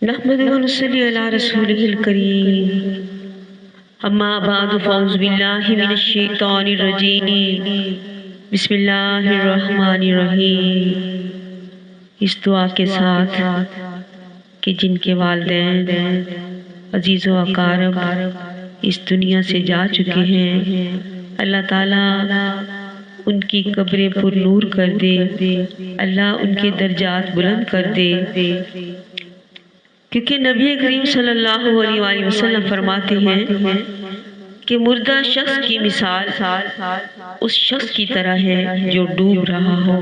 نحمده ونصلي على رسوله الكريم اما بعد فاعوذ بالله من الشیطان الرجیم بسم اللہ الرحمن الرحیم۔ اس دعا کے ساتھ کہ جن کے والدین عزیز و اقارب اس دنیا سے جا چکے ہیں، اللہ تعالیٰ ان کی قبریں پر نور کر دے، اللہ ان کے درجات بلند کر دے، کیونکہ نبی کریم صلی اللہ علیہ وآلہ وسلم فرماتے ہیں کہ مردہ شخص کی مثال اس شخص کی طرح ہے جو ڈوب رہا ہو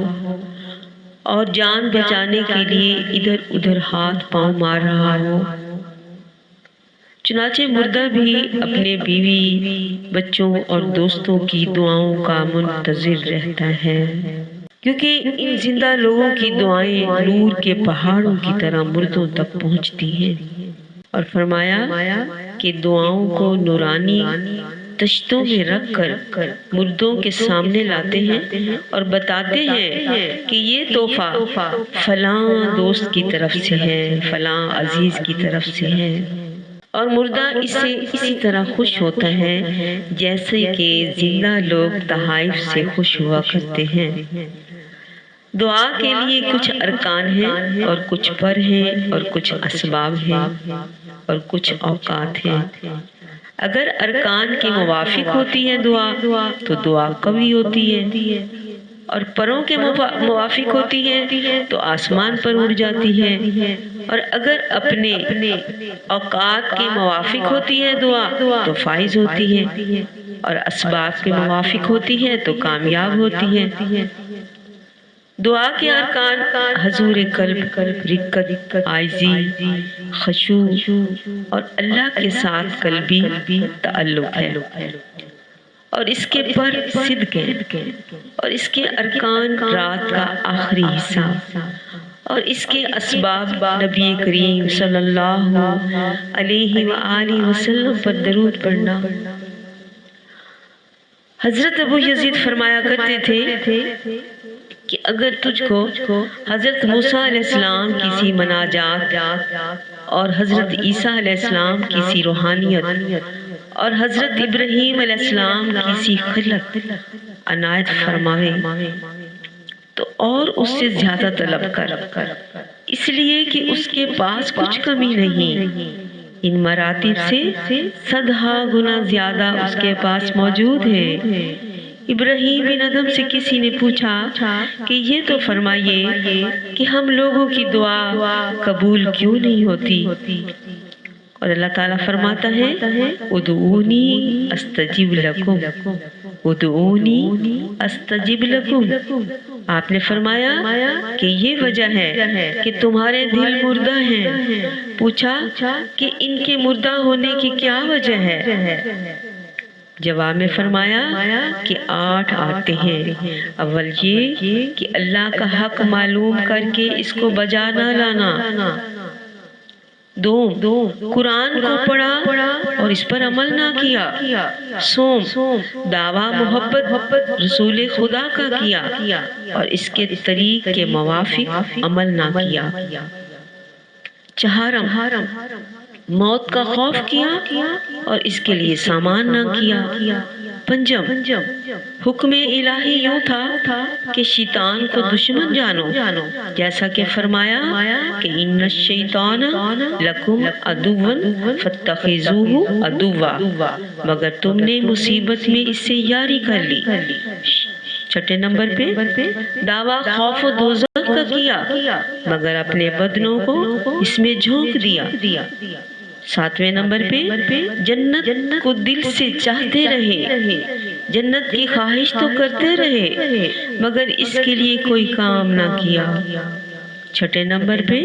اور جان بچانے کے لیے ادھر ادھر ہاتھ پاؤں مار رہا ہو۔ چنانچہ مردہ بھی اپنے بیوی، بچوں اور دوستوں کی دعاؤں کا منتظر رہتا ہے، کیونکہ ان زندہ لوگوں کی دعائیں نور کے پہاڑوں کی طرح مردوں تک پہنچتی ہیں۔ اور فرمایا کہ دعاؤں کو نورانی تشتوں میں رکھ کر مردوں کے سامنے لاتے ہیں اور بتاتے ہیں کہ یہ تحفہ فلاں دوست کی طرف سے ہے، فلاں عزیز کی طرف سے ہے، اور مردہ اس سے اسی طرح خوش ہوتا ہے جیسے کہ زندہ لوگ تحائف سے خوش ہوا کرتے ہیں۔ دعا کے لیے کچھ ارکان ہیں اور کچھ پر ہیں اور کچھ اسباب ہیں اور کچھ اوقات ہیں۔ اگر ارکان کے موافق ہوتی ہے دعا تو دعا قوی ہوتی ہے، اور پروں کے موافق ہوتی ہے تو آسمان پر اڑ جاتی ہے، اور اگر اپنے اوقات کے موافق ہوتی ہے دعا تو فائز ہوتی ہے، اور اسباب کے موافق ہوتی ہے تو کامیاب ہوتی ہے۔ دعا کے ارکان حضور قلب، رقت، عاجزی، خشوع اور اللہ کے ساتھ قلبی تعلق ہے، اور اس کے پر صدق ہے، اور اس کے ارکان رات کا آخری حصہ، اور اس کے اسباب نبی کریم صلی اللہ علیہ وآلہ وسلم پر درود پڑھنا۔ حضرت ابو یزید فرمایا کرتے تھے کہ اگر تجھ کو حضرت موسیٰ علیہ السلام کی سی مناجات اور حضرت عیسیٰ علیہ السلام کی سی روحانیت اور حضرت ابراہیم علیہ السلام کی سی خلت عنایت فرماوے تو اور اس سے زیادہ طلب کر، اس لیے کہ اس کے پاس کچھ کمی نہیں، ان مراتب سے 100 گنا زیادہ اس کے پاس موجود ہے۔ ابراہیم بن ادم سے کسی نے پوچھا کہ یہ تو فرمائیے کہ ہم لوگوں کی دعا قبول کیوں نہیں ہوتی؟ اور اللہ تعالیٰ فرماتا ہے ادعونی استجب لکم، ادعونی استجب لکم۔ آپ نے فرمایا کہ یہ وجہ ہے کہ تمہارے دل مردہ ہیں۔ پوچھا کہ ان کے مردہ ہونے کی کیا وجہ ہے؟ جواب میں فرمایا کہ 8 آتے ہیں۔ اول یہ کہ اللہ کا حق معلوم کر کے اس کو بجا نہ لانا، 2 قرآن کو پڑھا اور اس پر عمل نہ کیا، سوم دعویٰ محبت رسول خدا کا کیا اور اس کے طریق کے موافق عمل نہ کیا، 4 موت کا خوف کیا اور اس کے لیے سامان نہ کیا، 5 حکم الہی یوں تھا کہ شیطان کو دشمن جانو، جیسا کہ فرمایا کہ ان الشیطان لکم عدو فاتخذوہ عدوا، مگر تم نے مصیبت میں اس سے یاری کر لی۔ 6 نمبر پہ دعویٰ خوف و دوزخ کا کیا مگر اپنے بدنوں کو اس میں جھونک دیا۔ 7 نمبر پہ جنت کو دل سے چاہتے رہے، جنت کی خواہش تو کرتے رہے مگر اس کے لیے کوئی کام نہ کیا۔ 6 نمبر پہ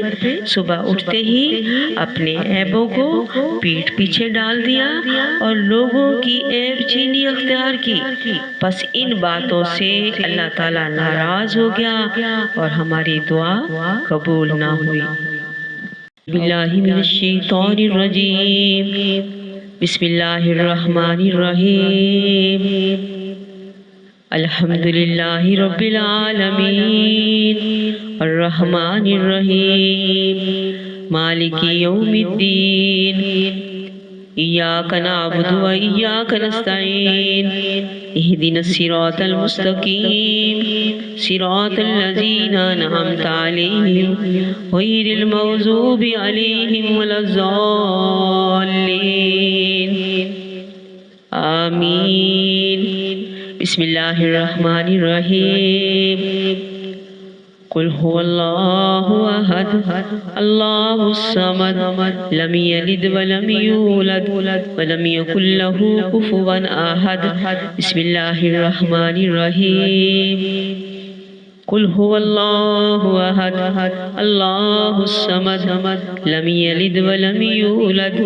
صبح اٹھتے ہی اپنے عیبوں کو پیٹھ پیچھے ڈال دیا اور لوگوں کی عیب چینی اختیار کی، پس ان باتوں سے اللہ تعالیٰ ناراض ہو گیا اور ہماری دعا قبول نہ ہوئی۔ باللہ من الشیطان الرجیم، بسم اللہ الرحمن الرحیم، الحمدللہ رب العالمین، الرحمن الرحیم، مالک یوم الدین إياك نعبد وإياك نستعين اهدنا الصراط المستقيم صراط الذين أنعمت عليهم غير المغضوب عليهم ولا الضالين آمين بسم الله الرحمن الرحيم قل هو الله أحد الله الصمد لم يلد ولم يولد ولم يكن له كفوا أحد بسم الله الرحمن الرحيم قل هو الله أحد الله الصمد لم يلد ولم يولد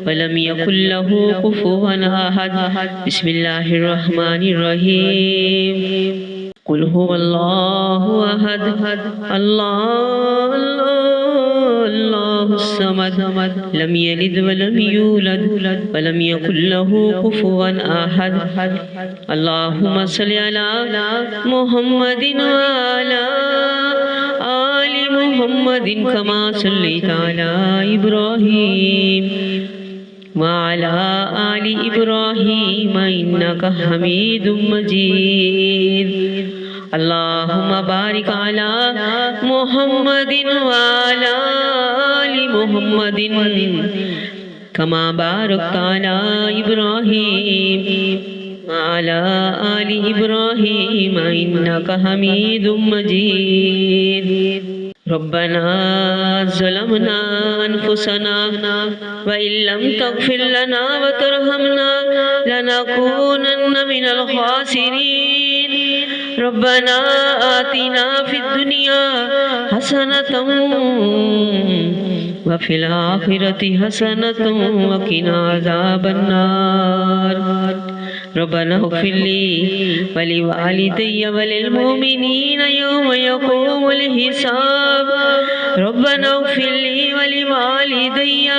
ولم يكن له كفوا أحد بسم الله الرحمن الرحيم قل هو الله أحد الله الصمد لم يلد ولم يولد ولم يكن له كفوا أحد اللهم صل على محمد وعلى آل محمد كما صليت على إبراهيم وعلى آل إبراهيم إنك حميد مجيد اللهم بارك على محمد وعلى آل محمد كما باركت على إبراهيم وعلى آل إبراهيم إنك حميد مجيد ربنا ظلمنا أنفسنا وإن لم تغفر لنا وترحمنا لنكونن من الخاسرين ربنا آتنا في الدنيا حسنة وفي الآخرة حسنة وقنا عذاب النار ربنا اغفر لي ولوالدي وللمؤمنين يوم يقوم الحساب ربنا اغفر لي ولوالدي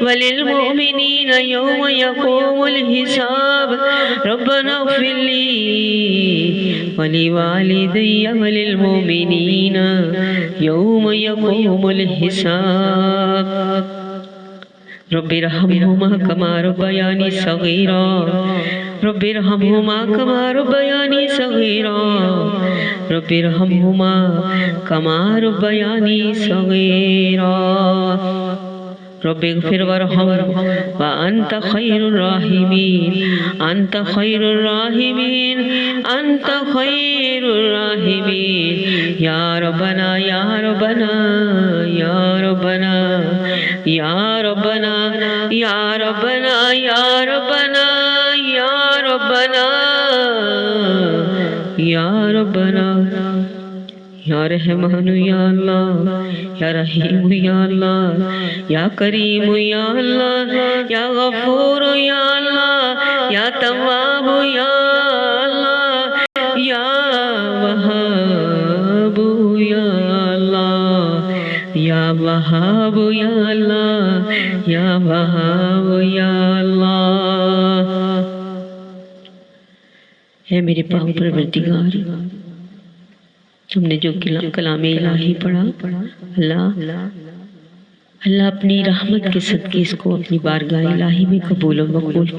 وللمؤمنين يوم يقوم الحساب ربنا اغفر لي ولوالدي وللمؤمنين يوم يقوم الحساب رب ارحمهما كما ربياني صغيرا رب ارحمهما كما ربياني صغيرا رب ارحمهما كما ربياني صغيرا رب اغفر وارحم وأنت خير الراحمين أنت خير الراحمين أنت خير الراحمين يا ربنا يا ربنا يا ربنا يا ربنا يا ربنا يا ربنا يا ربنا يا ربنا یا رحمان یا اللہ یا رحیم یا اللہ یا کریم یا اللہ یا غفور یا اللہ یا تواب یا اللہ یا وہاب یا اللہ یا وہاب یا اللہ یا وہاب یا اللہ اے میرے پاک پروردگار ہم نے جو کلام الہی پڑھا اللہ اپنی رحمت کے صدقے اس کو اپنی بارگاہ الہی میں قبول و مقبول